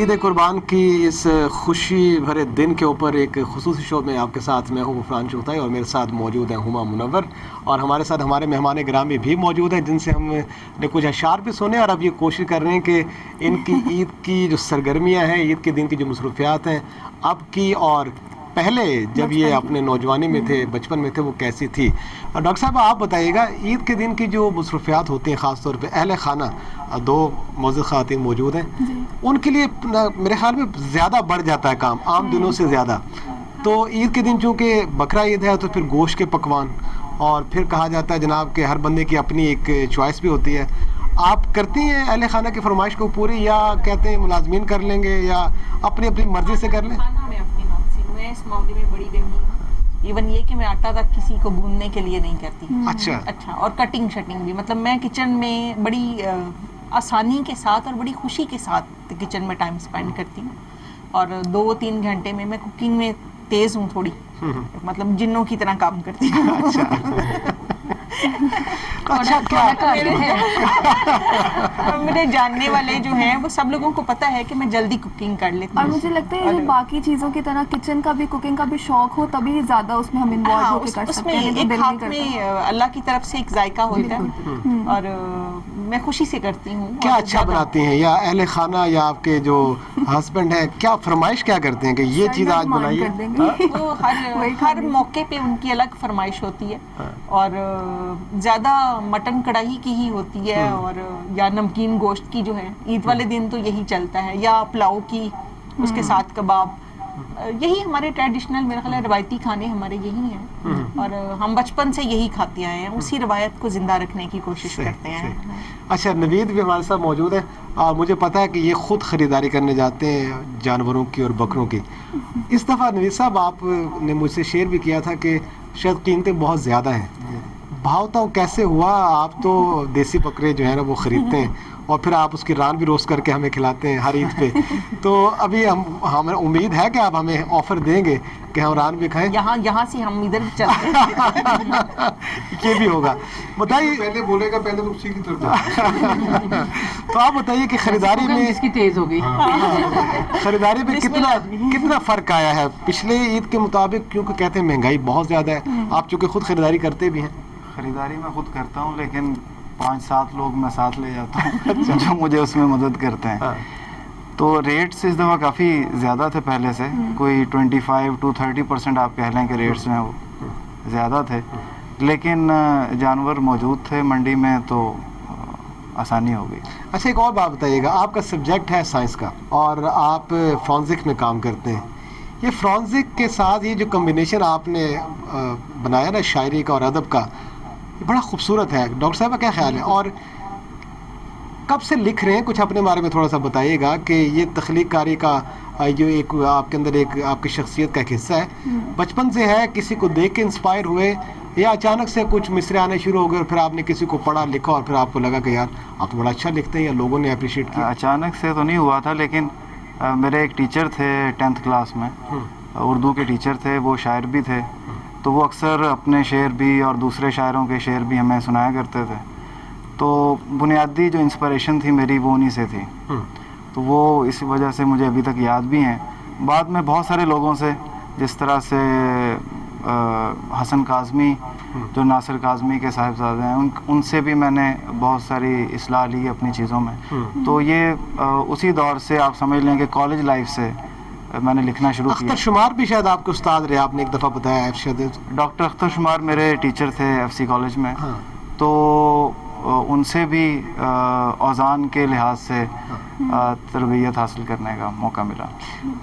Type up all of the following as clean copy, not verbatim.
عید قربان کی اس خوشی بھرے دن کے اوپر ایک خصوصی شو میں آپ کے ساتھ میں ہوں غفران چغتائی، اور میرے ساتھ موجود ہیں ہما منور، اور ہمارے ساتھ ہمارے مہمان گرامی بھی موجود ہیں جن سے ہم نے کچھ اشعار بھی سنے، اور اب یہ کوشش کر رہے ہیں کہ ان کی عید کی جو سرگرمیاں ہیں، عید کے دن کی جو مصروفیات ہیں اب کی اور پہلے جب یہ اپنے نوجوانی میں تھے، بچپن میں تھے، وہ کیسی تھی۔ اور ڈاکٹر صاحب آپ بتائیے گا، عید کے دن کی جو مصروفیات ہوتی ہیں خاص طور پہ اہل خانہ، دو معزز خواتین موجود ہیں، ان کے لیے میرے خیال میں زیادہ بڑھ جاتا ہے کام عام دنوں سے زیادہ۔ تو عید کے دن چونکہ بقرہ عید ہے تو پھر گوشت کے پکوان، اور پھر کہا جاتا ہے جناب کہ ہر بندے کی اپنی ایک چوائس بھی ہوتی ہے۔ آپ کرتی ہیں اہل خانہ کی فرمائش کو پوری، یا کہتے ہیں ملازمین کر لیں گے، یا اپنی اپنی مرضی سے کر لیں؟ میں اس معاملے میں بڑی رہی ہوں، ایون یہ کہ میں آٹا تک کسی کو گوندنے کے لیے نہیں کرتی۔ اچھا، اور کٹنگ شٹنگ بھی، مطلب میں کچن میں بڑی آسانی کے ساتھ اور بڑی خوشی کے ساتھ کچن میں ٹائم سپینڈ کرتی ہوں، اور 2-3 گھنٹے میں کوکنگ میں تیز ہوں تھوڑی، مطلب جنوں کی طرح کام کرتی ہوں۔ میرے جاننے والے جو ہیں وہ سب لوگوں کو پتا ہے کہ میں جلدی کوکنگ کر لیتی ہوں، اور مجھے لگتا ہے یہ باقی چیزوں کی طرح کچن کا بھی، کوکنگ کا بھی شوق ہو تبھی زیادہ اس میں ہم انوالو ہو کے کر سکتے ہیں۔ ایک ہاتھ میں اللہ کی طرف سے ایک ذائقہ ہوتا ہے، اور میں خوشی سے کرتی ہوں۔ کیا اچھا بناتی ہیں، یا اہل خانہ یا آپ کے جو ہسبینڈ ہیں کیا فرمائش کیا کرتے ہیں کہ یہ چیز آج بنائیے؟ وہ ہر موقع پہ ان کی الگ فرمائش ہوتی ہے، اور زیادہ مٹن کڑھائی کی ہی ہوتی ہے، اور یا نمکین گوشت کی جو ہے عید والے دن تو یہی چلتا ہے، یا پلاؤ کی، اس کے ساتھ کباب، یہی ہمارے ٹریڈیشنل میرا خیال ہے روایتی کھانے ہمارے یہی ہیں، اور ہم بچپن سے یہی کھاتے آئے ہیں، اسی روایت کو زندہ رکھنے کی کوشش کرتے ہیں۔ اچھا، نوید بھی ہمارے ساتھ موجود ہے، اور مجھے پتا ہے کہ یہ خود خریداری کرنے جاتے ہیں جانوروں کی اور بکروں کی۔ اس دفعہ نوید صاحب آپ نے مجھ سے شیئر بھی کیا تھا کہ شاید قیمتیں بہت زیادہ ہیں، بھاؤ تو کیسے ہوا؟ آپ تو دیسی بکرے جو ہیں نا وہ خریدتے ہیں، اور پھر آپ اس کی ران بھی روسٹ کر کے ہمیں کھلاتے ہیں ہر عید پہ، تو ابھی ہمیں امید ہے کہ آپ ہمیں آفر دیں گے کہ ہم ران بھی کھائیں؟ یہاں سے ہم ادھر چلتے ہیں، یہ بھی ہوگا۔ بتائیے، پہلے بولے گا پہلے اسی کی طرف۔ تو آپ بتائیے کہ خریداری میں جس کی تیز ہو گئی، خریداری میں کتنا فرق آیا ہے پچھلے عید کے مطابق؟ کیونکہ کہتے ہیں مہنگائی بہت زیادہ ہے، آپ چونکہ خود خریداری کرتے بھی ہیں۔ خریداری میں خود کرتا ہوں، لیکن 5-7 لوگ میں ساتھ لے جاتا ہوں جو مجھے اس میں مدد کرتے ہیں۔ تو ریٹس اس دفعہ کافی زیادہ تھے پہلے سے، کوئی 25-30% آپ کہہ لیں کہ ریٹس میں وہ زیادہ تھے، لیکن جانور موجود تھے منڈی میں تو آسانی ہو گئی۔ اچھا، ایک اور بات بتائیے گا، آپ کا سبجیکٹ ہے سائنس کا اور آپ فرانزک میں کام کرتے ہیں، یہ فرانزک کے ساتھ یہ جو کمبینیشن آپ نے بنایا نا شاعری کا اور ادب کا، یہ بڑا خوبصورت ہے۔ ڈاکٹر صاحب کا کیا خیال ہے، اور کب سے لکھ رہے ہیں؟ کچھ اپنے بارے میں تھوڑا سا بتائیے گا کہ یہ تخلیق کاری کا جو ایک آپ کے اندر ایک آپ کی شخصیت کا ایک حصہ ہے، بچپن سے ہے، کسی کو دیکھ کے انسپائر ہوئے، یا اچانک سے کچھ مصرے آنے شروع ہو گئے اور پھر آپ نے کسی کو پڑھا لکھا اور پھر آپ کو لگا کہ یار آپ تو بڑا اچھا لکھتے ہیں، یا لوگوں نے اپریشیٹ کیا؟ اچانک سے تو نہیں ہوا تھا، لیکن میرے ایک ٹیچر تھے 10th کلاس میں، اردو کے ٹیچر تھے، وہ شاعر بھی تھے، تو وہ اکثر اپنے شعر بھی اور دوسرے شاعروں کے شعر بھی ہمیں سنایا کرتے تھے، تو بنیادی جو انسپریشن تھی میری وہ انہی سے تھی، تو وہ اس وجہ سے مجھے ابھی تک یاد بھی ہیں۔ بعد میں بہت سارے لوگوں سے، جس طرح سے حسن کاظمی جو ناصر کاظمی کے صاحبزادے ہیں، ان سے بھی میں نے بہت ساری اصلاح لی اپنی چیزوں میں، تو یہ اسی دور سے آپ سمجھ لیں کہ کالج لائف سے میں نے لکھنا شروع کیا۔ اختر شمار بھی شاید آپ کے استاد رہے، آپ نے ایک دفعہ بتایا ہے۔ ڈاکٹر اختر شمار میرے ٹیچر تھے FC کالج میں، تو ان سے بھی اوزان کے لحاظ سے تربیت حاصل کرنے کا موقع ملا۔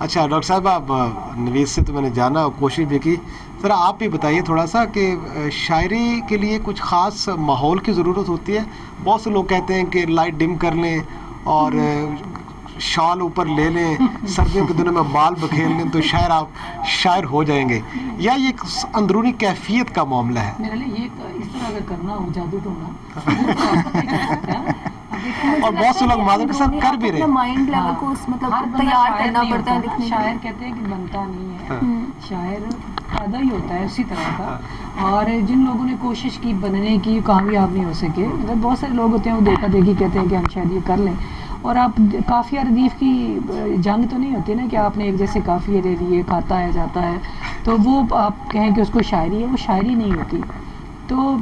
اچھا ڈاکٹر صاحب، آپ نوید سے تو میں نے جانا اور کوشش بھی کی، ذرا آپ بھی بتائیے تھوڑا سا کہ شاعری کے لیے کچھ خاص ماحول کی ضرورت ہوتی ہے؟ بہت سے لوگ کہتے ہیں کہ لائٹ ڈم کر لیں اور شال اوپر لے لیں، سردیوں کے دنوں میں بال بکھیر لیں تو آپ شاعر ہو جائیں گے، یا یہ ایک اندرونی کیفیت کا معاملہ ہے؟ میرے لیے یہ اس طرح اگر کرنا ہو جادو ٹونا، اور بہت سے لوگ معذرت کے ساتھ کر بھی رہے ہیں، مائنڈ لیول کو مطلب تیار کرنا پڑتا ہے۔ شاعر کہتے ہیں کہ بنتا نہیں ہے، شاعر پیدا ہی ہوتا ہے اسی طرح کا، اور جن لوگوں نے کوشش کی بننے کی کامیاب نہیں ہو سکے، اگر بہت سارے لوگ ہوتے ہیں وہ دیکھا دیکھی کہتے ہیں کہ ہم شاید یہ کر لیں، اور آپ قافیہ ردیف کی جنگ تو نہیں ہوتی نا کہ آپ نے ایک جیسے قافیے لے لیے کھاتا ہے جاتا ہے تو وہ آپ کہیں کہ اس کو شاعری ہے، وہ شاعری نہیں ہوتی. تو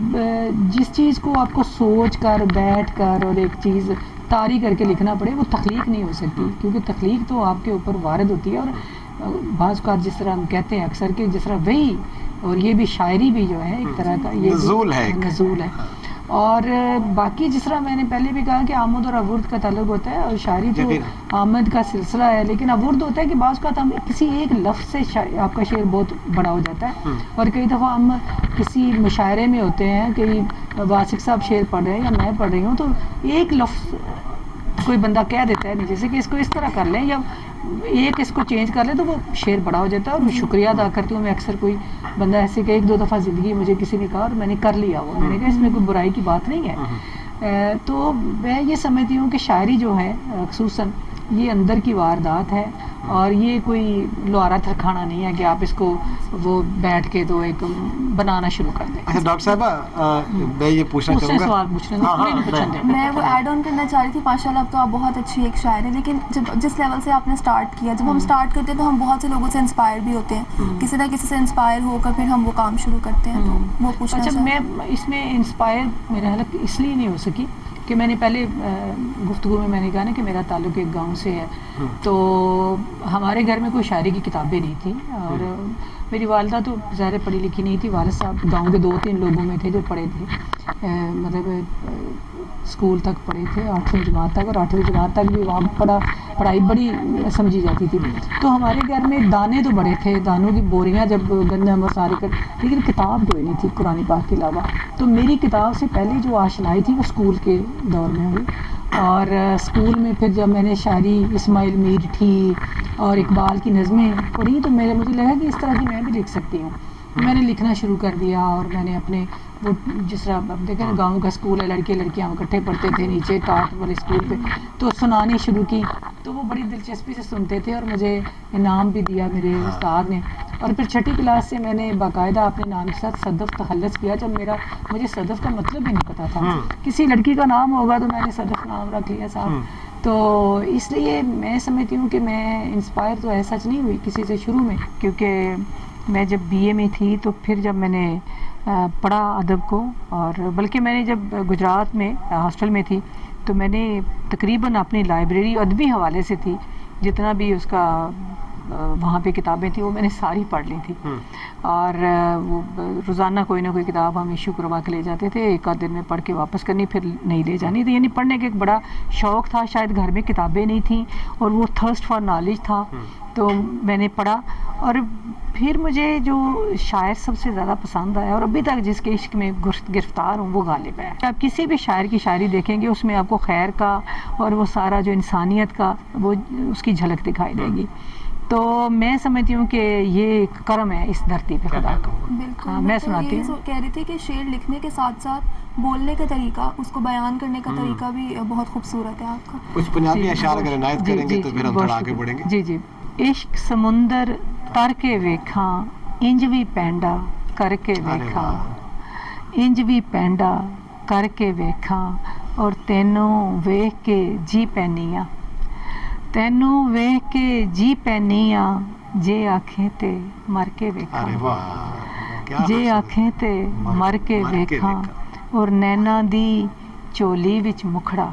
جس چیز کو آپ کو سوچ کر بیٹھ کر اور ایک چیز طاری کر کے لکھنا پڑے وہ تخلیق نہیں ہو سکتی، کیونکہ تخلیق تو آپ کے اوپر وارد ہوتی ہے. اور بعض اوقات جس طرح ہم کہتے ہیں اکثر کہ جس طرح وہی اور یہ بھی شاعری بھی جو ہے ایک طرح کا یہ نزول ہے، نزول ہے. اور باقی جس طرح میں نے پہلے بھی کہا کہ آمد اور اورد کا تعلق ہوتا ہے، اور شاعری تو آمد کا سلسلہ ہے، لیکن اورد ہوتا ہے کہ بعض اوقات ہم کسی ایک لفظ سے آپ کا شعر بہت بڑا ہو جاتا ہے. اور کئی دفعہ ہم کسی مشاعرے میں ہوتے ہیں کہ واسق صاحب شعر پڑھ رہے ہیں یا میں پڑھ رہی ہوں، تو ایک لفظ کوئی بندہ کہہ دیتا ہے نیچے سے کہ اس کو اس طرح کر لیں یا ایک اس کو چینج کر لیں تو وہ شعر بڑا ہو جاتا ہے. اور شکریہ ادا کرتی ہوں میں اکثر، کوئی بندہ ایسے کہ ایک دو دفعہ زندگی مجھے کسی نے کہا اور میں نے کر لیا، وہ میں نے کہا اس میں کوئی برائی کی بات نہیں ہے. تو میں یہ سمجھتی ہوں کہ شاعری جو ہے خصوصاً یہ اندر کی واردات ہے، اور یہ کوئی لوہارا تھرکھانا نہیں ہے کہ آپ اس کو وہ بیٹھ کے تو ایک بنانا شروع کر دیں. اچھا ڈاکٹر صاحبہ میں یہ پوچھنا مجھ سے چاہوں گا، سوال پوچھ رہے ہیں. میں وہ ایڈ آن کرنا چاہ رہی تھی. ماشاء اللہ اب تو آپ بہت اچھی ایک شاعر ہیں، لیکن جس لیول سے آپ نے اسٹارٹ کیا، جب ہم اسٹارٹ کرتے ہیں تو ہم بہت سے لوگوں سے انسپائر بھی ہوتے ہیں، کسی نہ کسی سے انسپائر ہو کر پھر ہم وہ کام شروع کرتے ہیں. تو وہ پوچھنا اچھا میں اس میں انسپائر میرا حالت اس لیے نہیں ہو سکی کہ میں نے پہلے گفتگو میں نے کہا نا کہ میرا تعلق ایک گاؤں سے ہے، تو ہمارے گھر میں کوئی شاعری کی کتابیں نہیں تھیں. اور میری والدہ تو ظاہر پڑھی لکھی نہیں تھی، والد صاحب گاؤں کے 2-3 لوگوں میں تھے جو پڑھے تھے، مطلب اسکول تک پڑھے تھے 8ویں جماعت تک، اور 8ویں جماعت تک بھی وہاں پڑھائی بڑی سمجھی جاتی تھی. تو ہمارے گھر میں دانے تو بڑے تھے، دانوں کی بوریاں جب گندم اور سارے لیکن کتاب کوئی نہیں تھی قرآن پاک کے علاوہ. تو میری کتاب سے پہلی جو آشنائی تھی وہ اسکول کے دور میں ہوئی. اور اسکول میں پھر جب میں نے شاعری اسماعیل میر ٹھی اور اقبال کی نظمیں پڑھی تو مجھے لگا کہ اس طرح کی میں بھی لکھ سکتی ہوں. میں نے لکھنا شروع کر دیا، اور میں نے اپنے وہ جس طرح اب دیکھیں نا گاؤں کا اسکول ہے، لڑکے لڑکیاں اکٹھے پڑھتے تھے نیچے ٹاٹ والے اسکول پہ، تو سنانی شروع کی. تو وہ بڑی دلچسپی سے سنتے تھے اور مجھے انعام بھی دیا میرے استاد نے. اور پھر 6ٹھی کلاس سے میں نے باقاعدہ اپنے نام کے ساتھ صدف تخلص کیا، جب مجھے صدف کا مطلب ہی نہیں پتا تھا. کسی لڑکی کا نام ہوگا تو میں نے صدف نام رکھ لیا صاحب. تو اس لیے میں سمجھتی ہوں کہ میں انسپائر تو ایسا نہیں ہوئی کسی سے شروع میں، کیونکہ میں جب بی اے میں تھی تو پھر جب میں نے پڑھا ادب کو، اور بلکہ میں نے جب گجرات میں ہاسٹل میں تھی تو میں نے تقریباً اپنی لائبریری ادبی حوالے سے تھی، جتنا بھی اس کا وہاں پہ کتابیں تھیں وہ میں نے ساری پڑھ لی تھی. اور وہ روزانہ کوئی نہ کوئی کتاب ہم ایشو کروا کے لے جاتے تھے، ایک آدھ دن میں پڑھ کے واپس کرنی، پھر نہیں لے جانی تھی. یعنی پڑھنے کا ایک بڑا شوق تھا، شاید گھر میں کتابیں نہیں تھیں اور وہ تھرسٹ فار نالج تھا. تو میں نے پڑھا، اور پھر مجھے جو شاعر سب سے زیادہ پسند آیا اور ابھی تک جس کے عشق میں گرفتار ہوں وہ غالب ہے. آپ کسی بھی شاعر کی شاعری دیکھیں گے اس میں آپ کو خیر کا اور وہ سارا جو انسانیت کا وہ اس کی جھلک دکھائی دے گی. تو میں سمجھتی ہوں کہ یہ ایک کرم ہے اس دھرتی پہ خدا کا. بالکل میں سناتی ہوں. کہہ رہی تھی کہ شعر لکھنے کے ساتھ ساتھ بولنے کا طریقہ، اس کو بیان کرنے کا طریقہ بھی بہت خوبصورت ہے آپ کا. کچھ پنجابی اشعار اگر عنایت کریں گے تو پھر ہم تھوڑا آگے بڑھیں گے. جی عشق سمندر تر کے ویکھاں انج بھی پینڈا کر کے ویکھاں، انج بھی پینڈا کر کے ویکھاں، اور تینوں ویکھ کے جی پینیاں، تینوں ویکھ کے جی پینیاں، جے آکھیں تے مر کے ویکھاں، جے آکھیں تے مر کے ویکھاں، اور نینا دی چولی وچ مکھڑا،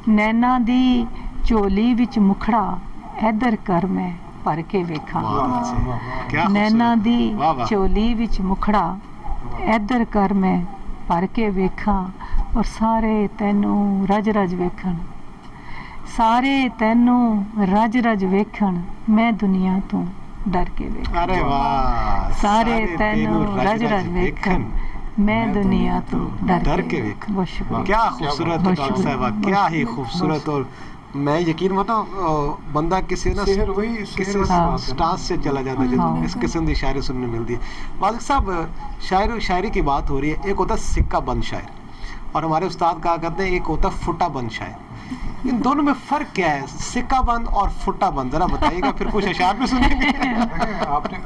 نینا دی چولی وچ مکھڑا، ادھر کر میں پر کے ویکھاں، نینا دی چولی وچ مکھڑا، ادھر کر میں پر کے ویکھاں، اور سارے تینوں رج رج ویکھن، سارے تینوں رج رج ویکھن، میں دنیا تو ڈر کے ویکھاں، سارے تینوں رج رج ویکھن، میں دنیا تو ڈر کے ویکھاں. بہت شکریہ. کیا خوبصورت ہے ڈاکٹر صاحبہ، کیا ہی خوبصورت. اور میں یقین بتاؤں بندہ کسی نہ کسی سٹاس سے چلا جاتا ہے اس قسم کی شاعری سننے ملتی ہے. مالک صاحب شاعری کی بات ہو رہی ہے، ایک ہوتا ہے سکہ بند شاعر اور ہمارے استاد کہا کرتے ہیں ایک ہوتا ہے فٹا بند شاعر. ان دونوں میں فرق کیا ہے، سکہ بند اور فٹا بند؟ ذرا بتائیے گا، پھر کچھ اشعار بھی سنیں گے. آپ نے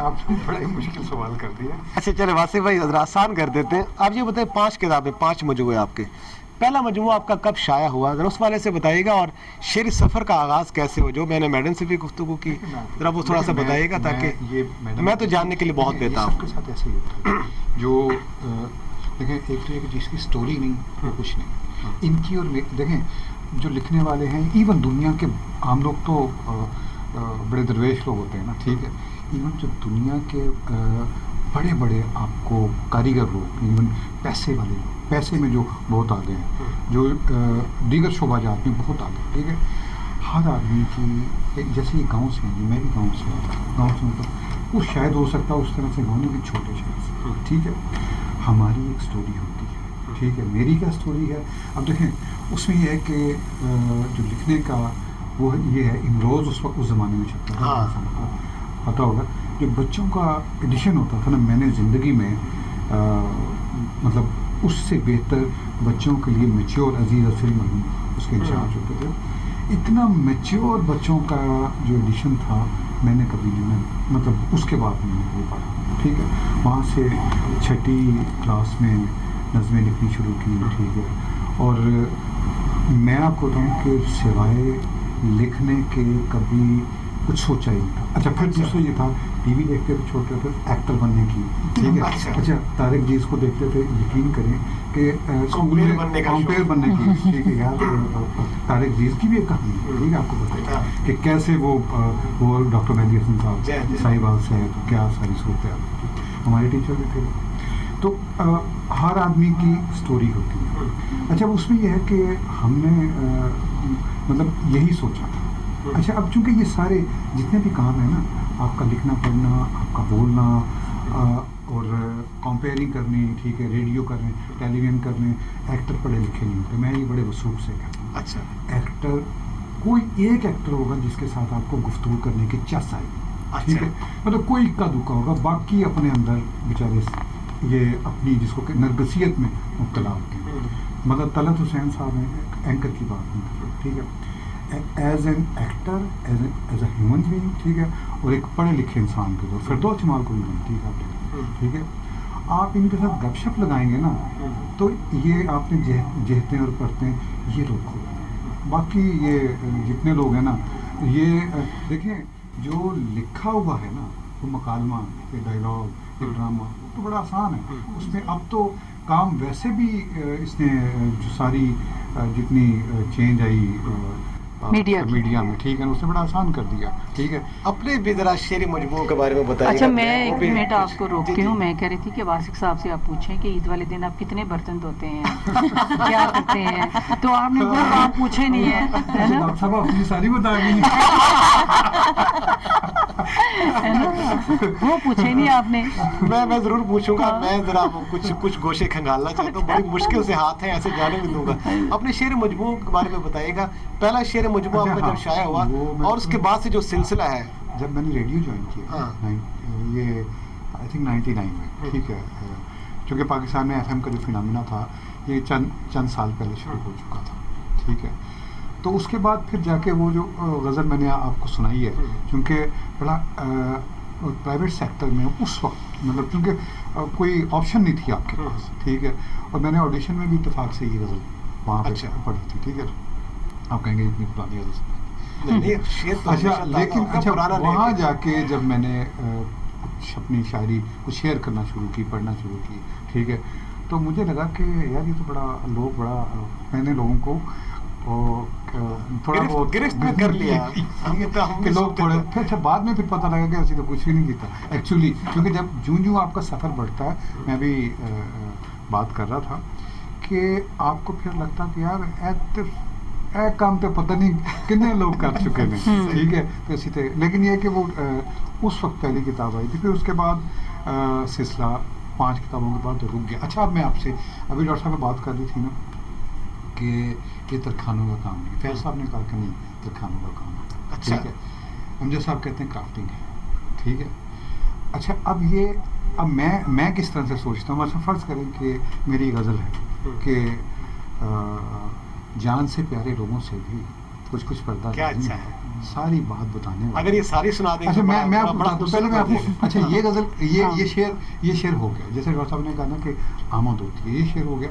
بڑا ہی مشکل سوال کر دیا. اچھا چلے واسف بھائی ذرا آسان کر دیتے ہیں. آپ یہ بتائیں 5 کتابیں 5 مجموعے آپ کے، پہلا مجموعہ آپ کا کب شائع ہوا ذرا اس والے سے بتائیے گا, اور شعری سفر کا آغاز کیسے ہو, جو میں نے میڈم سے بھی گفتگو کی ذرا وہ تھوڑا سا بتائیے گا تاکہ میں تو جاننے کے لیے بہت بےتاب ہوں. کے ساتھ ایسے ہی ہوتا ہے جو دیکھیں, ایک تو یہ کہ جس کی سٹوری نہیں وہ کچھ نہیں ان کی, اور دیکھیں جو لکھنے والے ہیں ایون دنیا کے عام لوگ تو بڑے درویش لوگ ہوتے ہیں نا, ٹھیک ہے, ایون جو دنیا کے بڑے بڑے آپ کو کاریگر لوگ, ایون پیسے والے لوگ, پیسے میں جو بہت آگے ہیں, جو دیگر شعبہ جات میں بہت آگے, ٹھیک ہے, ہر آدمی کی جیسے یہ گاؤں سے ہیں, میں بھی گاؤں سے ہوں, گاؤں سے مطلب وہ شاید ہو سکتا ہے اس طرح سے گاؤں میں بھی چھوٹے شہر سے, ٹھیک ہے, ہماری ایک سٹوری ہوتی ہے, ٹھیک ہے, میری کیا سٹوری ہے. اب دیکھیں اس میں یہ ہے کہ جو لکھنے کا وہ یہ ہے, امروز اس وقت اس زمانے میں چھپتا تھا, پتہ ہوگا جو بچوں کا ایڈیشن ہوتا تھا نا, میں نے زندگی میں مطلب اس سے بہتر بچوں کے لیے میچیور عزیز اصل مرحوم اس کے انچارج ہوتے تھے. اتنا میچیور بچوں کا جو ایڈیشن تھا میں نے کبھی نہیں, مطلب اس کے بعد میں نے کبھی پڑھا, ٹھیک ہے. وہاں سے 6ٹھی کلاس میں نظمیں لکھنی شروع کی, ٹھیک ہے, اور میں آپ کو بتاؤں کہ سوائے لکھنے کے کبھی کچھ سوچا ہی نہیں تھا. اچھا پھر دوسرا یہ تھا ٹی وی دیکھتے تھے چھوٹے تھے ایکٹر بننے کی, ٹھیک ہے. اچھا طارق جیز کو دیکھتے تھے, یقین کریں کہ اسکول میں کمپیئر بننے کی, ٹھیک ہے یار, طارق جیز کی بھی ایک کہانی ہے, ٹھیک ہے, آپ کو بتائیں کہ کیسے وہ ڈاکٹر مہدی حسن صاحب صاحبال سے کیا ساری صورتیں ہمارے ٹیچر بھی تھے. تو ہر آدمی کی سٹوری ہوتی ہے. اچھا اس میں یہ ہے کہ ہم نے مطلب یہی سوچا. اچھا اب چونکہ یہ سارے جتنے بھی کام ہیں نا, آپ کا لکھنا پڑھنا, آپ کا بولنا, اور کمپیئرنگ کرنی, ٹھیک ہے, ریڈیو کرنے, ٹیلی ویژن کرنے, ایکٹر پڑھے لکھے نہیں ہوتے. میں یہ بڑے وصوب سے کہتا ہوں. اچھا ایکٹر کوئی ایک ایکٹر ہوگا جس کے ساتھ آپ کو گفتگو کرنے کی چس آئے, ٹھیک ہے, مطلب کوئی اکا دکا ہوگا, باقی اپنے اندر بیچارے یہ اپنی جس کو کہ نرگسیت میں مبتلا ہوتے ہیں. مطلب طلعت حسین صاحب ہیں, اینکر کی بات نہیں کر رہے, ٹھیک ہے, as an actor, as a human being, ٹھیک ہے, اور ایک پڑھے لکھے انسان کے طور فردوس جمال کو بھی بنتی ہے, ٹھیک ہے. آپ ان کے ساتھ گپ شپ لگائیں گے نا تو یہ آپ نے جہتیں اور پڑھتے ہیں یہ لوگ کھول. باقی یہ جتنے لوگ ہیں نا, یہ دیکھیں جو لکھا ہوا ہے نا وہ مکالمہ, یہ ڈائلاگ, یہ ڈرامہ تو بڑا آسان ہے. اس میں اب تو کام ویسے بھی اس نے جو ساری جتنی چینج آئی میڈیا میں, ٹھیک ہے, اس نے بڑا آسان کر دیا, ٹھیک ہے. اپنے بھی ذرا شعری مجموعوں کے بارے میں بتائیے. اچھا میں ایک منٹ آپ کو روکتی ہوں, میں کہہ رہی تھی کہ واسق صاحب سے آپ پوچھیں کہ عید والے دن آپ کتنے برتن دھوتے ہیں, کیا کرتے ہیں, تو آپ نے وہ کام پوچھے نہیں ہے. ڈاکٹر صاحب اپنی ساری بتا رہی ہیں, وہ پوچھے نہیں آپ نے. میں ضرور پوچھوں گا. میں ذرا کچھ گوشے کھنگالنا چاہتا ہوں, بڑی مشکل سے ہاتھ ہیں ایسے جانے بھی دوں گا. اپنے شعر مجموعوں کے بارے میں بتائیے گا. پہلا شعر مجموعہ آپ کا جب شائع ہوا اور اس کے بعد سے جو سلسلہ ہے. جب میں نے ریڈیو جوائن کیا یہ آئی تھنک 99 میں, ٹھیک ہے, چونکہ پاکستان میں ایف ایم کا جو فینامنا تھا یہ چند سال پہلے شروع ہو چکا تھا, ٹھیک ہے. تو اس کے بعد پھر جا کے وہ جو غزل میں نے آپ کو سنائی ہے, چونکہ بڑا پرائیویٹ سیکٹر میں اس وقت مطلب چونکہ کوئی آپشن نہیں تھی آپ کے پاس, ٹھیک ہے, اور میں نے آڈیشن میں بھی اتفاق سے یہ غزل وہاں پہ پڑھی تھی, ٹھیک ہے. آپ کہیں گے اتنی پرانی غزل. اچھا لیکن اچھا وہاں جا کے جب میں نے اپنی شاعری کو شیئر کرنا شروع کی, پڑھنا شروع کی, ٹھیک ہے, تو مجھے لگا کہ یار یہ تو بڑا میں نے لوگوں کو تھوڑا بہت گرفت میں کر لیا کہ لوگ تھوڑے پھر اچھا بعد میں پھر پتہ لگا کہ ایسی تو کچھ بھی نہیں کیتا ایکچولی, کیونکہ جب جوں آپ کا سفر بڑھتا ہے, میں بھی بات کر رہا تھا کہ آپ کو پھر لگتا کہ یار ایک کام تو پتہ نہیں کتنے لوگ کر چکے ہیں, ٹھیک ہے. تو اسی طرح لیکن یہ کہ وہ اس وقت پہلی کتاب آئی تھی, پھر اس کے بعد سلسلہ 5 کتابوں کے بعد رک گیا. اچھا اب میں آپ سے ابھی ڈاکٹر صاحب بات کر رہی تھی نا کہ یہ ترکھانوں کا کام نہیں, فیض صاحب نے کہا کہ نہیں ترکھانوں کا کام ہے, ٹھیک ہے. امجد صاحب کہتے ہیں کرافٹنگ ہے, ٹھیک ہے. اچھا اب میں کس طرح سے سوچتا ہوں, اچھا فرض کریں کہ میری غزل ہے کہ جان سے پیارے لوگوں سے بھی کچھ پردہ کیا اچھا ہے, ساری بات بتانے والا. اگر یہ ساری سنا دیں. اچھا میں آپ کو پہلے میں آپ کو اچھا یہ غزل یہ شعر ہو گیا, جیسے ڈاکٹر صاحب نے کہا نا کہ آمد ہوتی ہے, یہ شعر ہو گیا.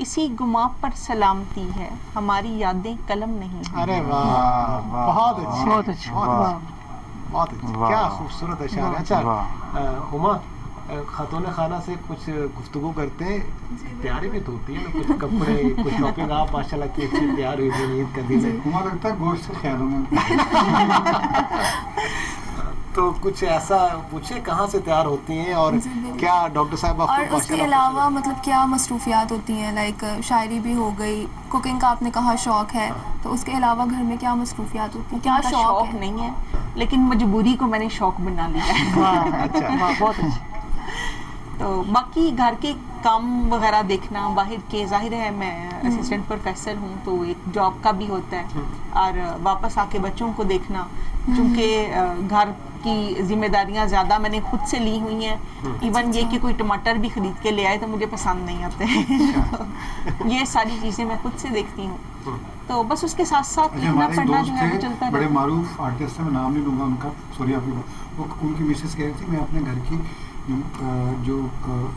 اسی گما پر سلامتی ہے، ہماری یادیں قلم نہیں ہیں۔ ارے واہ، بہت اچھا، بہت اچھا، بہت اچھا، بہت اچھا، کیا خوبصورت اشعار ہے۔ اچھا ہما، خاتون خانہ سے کچھ گفتگو کرتے ہیں، تیاری بھی تو ہوتی ہے نا، کچھ کپڑے، کچھ شاپنگ، آپ ماشاء اللہ کی اچھی تیار ہوئی تھی عید کا دن ہے، ہمارا لگتا ہے گوشت سے خیالوں میں تو کچھ ایسا پوچھے کہاں سے تیار ہوتی ہیں اور جی بالکل۔ کیا ڈاکٹر صاحبہ اور اس کے علاوہ مطلب کیا مصروفیات ہوتی ہیں، لائک شاعری بھی ہو گئی، کوکنگ کا آپ نے کہا شوق ہے، تو اس کے علاوہ گھر میں کیا مصروفیات ہوتی ہیں، کیا کا شوق شوق ہے؟ نہیں ہے، لیکن مجبوری کو میں نے شوق بنا لیا ہے۔ اچھا، بہت اچھا۔ تو باقی گھر کے کام وغیرہ دیکھنا، باہر کے، ظاہر ہے میں اسسٹنٹ پروفیسر ہوں تو ایک جاب کا بھی ہوتا ہے، اور واپس آ کے بچوں کو دیکھنا، چونکہ گھر کی ذمہ داریاں زیادہ میں نے خود سے لی ہوئی ہیں، ایون یہ کہ کوئی ٹماٹر بھی خرید کے لے آئے تو مجھے پسند نہیں آتے یہ ساری چیزیں میں خود سے دیکھتی ہوں، تو بس اس کے ساتھ ساتھ لکھنا ہمارے پڑھنا دوست جو ہے وہ تھے چلتا بڑے رہتا ہے۔ معروف آرٹسٹ ہیں، میں نام نہیں لوں گا ان کا، سوری آپ وہ ان کی مسز کہہ رہی تھی میں اپنے گھر کی جو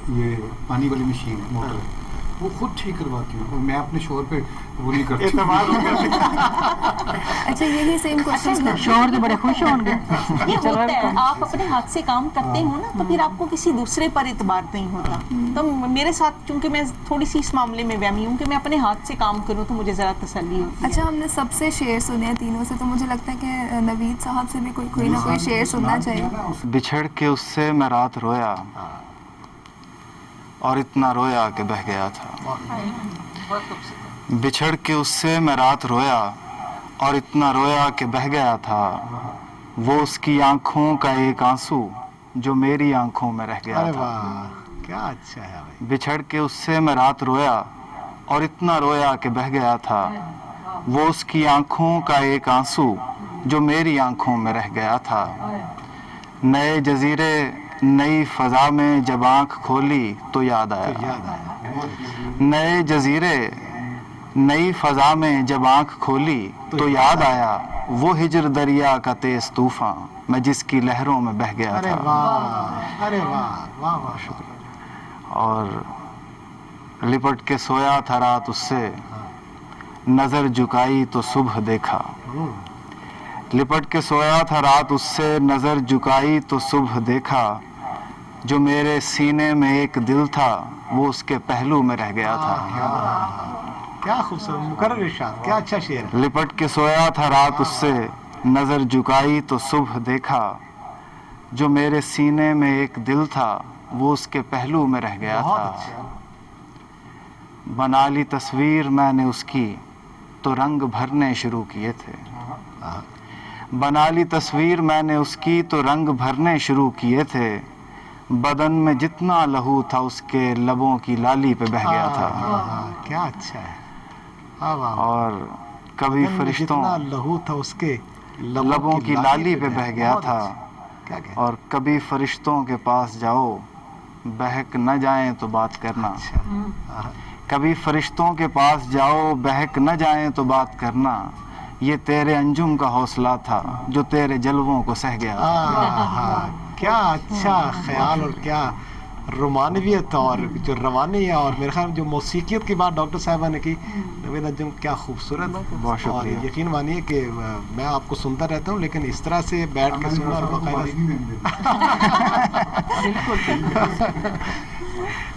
یہ پانی والی مشین ہے، موٹر ہے، وہ خود ٹھیک کرواتی ہوں، اور میں اپنے شوہر پہ وہ نہیں کرتی۔ اعتماد ہو گیا۔ اچھا یہی سیم کوشچن شوہر تو بڑے خوش ہوں گے۔ یہ ہوتا ہے، آپ اپنے ہاتھ سے کام کرتے ہو نا تو پھر آپ کو کسی دوسرے پر اعتبار نہیں ہوتا، تو میرے ساتھ چونکہ میں تھوڑی سی اس معاملے میں وہمی ہوں کہ میں اپنے ہاتھ سے کام کروں تو مجھے ذرا تسلی ہوتی ہے۔ اچھا ہم نے سب سے شعر سنے ہیں تینوں سے، تو مجھے لگتا ہے کہ نوید صاحب سے بھی کوئی نہ کوئی شعر سننا چاہیے۔ بچھڑ کے اس سے میں رات رویا اور اتنا رویا کہ بہہ گیا تھا، بچھڑ کے اس سے میں رات رویا اور اتنا رویا کہ بہہ گیا تھا، وہ اس کی آنکھوں کا ایک آنسو جو میری آنکھوں میں رہ گیا ارے تھا، واہ، کیا اچھا ہے بھائی۔ بچھڑ کے اس سے میں رات رویا اور اتنا رویا کہ بہہ گیا تھا، وہ اس کی آنکھوں کا ایک آنسو جو میری آنکھوں میں رہ گیا تھا، نئے جزیرے نئی فضا میں جب آنکھ کھولی تو یاد آیا، یاد آیا، نئے جزیرے نئی فضا میں جب آنکھ کھولی تو یاد آیا، وہ ہجر دریا کا تیز طوفان میں جس کی لہروں میں بہہ گیا ارے تھا، واہ، ارے واہ، واہ واہ، شکریہ۔ اور لپٹ کے سویا تھا رات اس سے، نظر جھکائی تو صبح دیکھا، لپٹ کے سویا تھا رات اس سے، نظر جھکائی تو صبح دیکھا، جو میرے سینے میں ایک دل تھا وہ اس کے پہلو میں رہ گیا تھا، کیا خوبصورت مقرر ارشاد، کیا اچھا شعر ہے۔ لپٹ کے سویا تھا رات اس سے، نظر جھکائی تو صبح دیکھا، جو میرے سینے میں ایک دل تھا وہ اس کے پہلو میں رہ گیا بہت تھا، اچھا۔ بنا لی تصویر میں نے اس کی تو رنگ بھرنے شروع کیے تھے، بنا لی تصویر میں نے اس کی تو رنگ بھرنے شروع کیے تھے، بدن میں جتنا لہو تھا اس کے لبوں کی لالی پہ بہہ گیا تھا، کیا اچھا ہے، واہ واہ، اور کبھی فرشتوں جتنا لہو تھا اس کے لبوں کی لالی پہ بہہ گیا بہت تھا، اچھا۔ کیا کہہ اور کبھی فرشتوں کے پاس جاؤ بہک نہ جائیں تو بات کرنا، کبھی فرشتوں کے پاس جاؤ بہک نہ جائیں تو بات کرنا، یہ تیرے انجم کا حوصلہ تھا جو تیرے جلووں کو سہ گیا تھا، کیا اچھا خیال اور کیا رومانویت اور جو روانی ہے، اور میرے خیال میں جو موسیقیت کی بات ڈاکٹر صاحبہ نے کی، نوید انجم کیا خوبصورت، بہت شکریہ۔ اور یقین مانیے کہ میں آپ کو سنتا رہتا ہوں لیکن اس طرح سے بیٹھ کے سننا اور باقاعدہ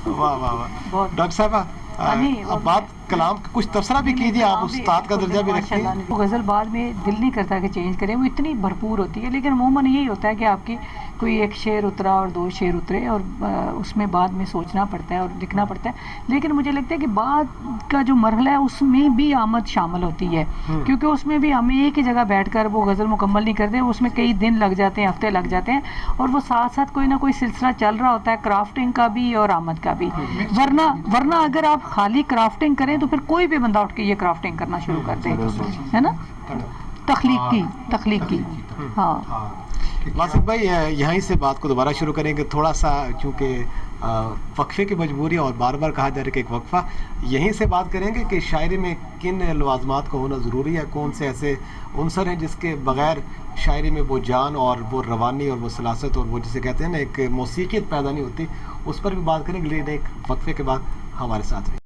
واہ واہ واہ، ڈاکٹر صاحبہ اب بات کلام کا کچھ تبصرہ بھی کیجیے، آپ استاد کا درجہ بھی رکھتے ہیں۔ وہ غزل بعد میں دل نہیں کرتا کہ چینج کریں، وہ اتنی بھرپور ہوتی ہے، لیکن عموماً یہی ہوتا ہے کہ آپ کی کوئی ایک شعر اترا اور دو شعر اترے اور اس میں بعد میں سوچنا پڑتا ہے اور لکھنا پڑتا ہے، لیکن مجھے لگتا ہے کہ بعد کا جو مرحلہ ہے اس میں بھی آمد شامل ہوتی ہے، کیونکہ اس میں بھی ہم ایک ہی جگہ بیٹھ کر وہ غزل مکمل نہیں کرتے، اس میں کئی دن لگ جاتے ہیں، ہفتے لگ جاتے ہیں، اور وہ ساتھ ساتھ کوئی نہ کوئی سلسلہ چل رہا ہوتا ہے، کرافٹنگ کا بھی اور آمد کا بھی، ورنہ اگر آپ خالی کرافٹنگ کریں تو پھر کوئی بھی بندہ اٹھ کے یہ کرافٹنگ کرنا شروع کر دے، ہے نا، تخلیق کی ہاں۔ واسف بھائی یہیں سے بات کو دوبارہ شروع کریں گے، تھوڑا سا چونکہ وقفے کی مجبوری اور بار بار کہا جا رہا ہے کہ ایک وقفہ، یہیں سے بات کریں گے کہ شاعری میں کن لوازمات کا ہونا ضروری ہے، کون سے ایسے عنصر ہیں جس کے بغیر شاعری میں وہ جان اور وہ روانی اور وہ سلاست اور وہ جسے کہتے ہیں نا ایک موسیقیت پیدا نہیں ہوتی، اس پر بھی بات کریں گے، لیکن ایک وقفے کے بعد ہمارے ساتھ رہیں۔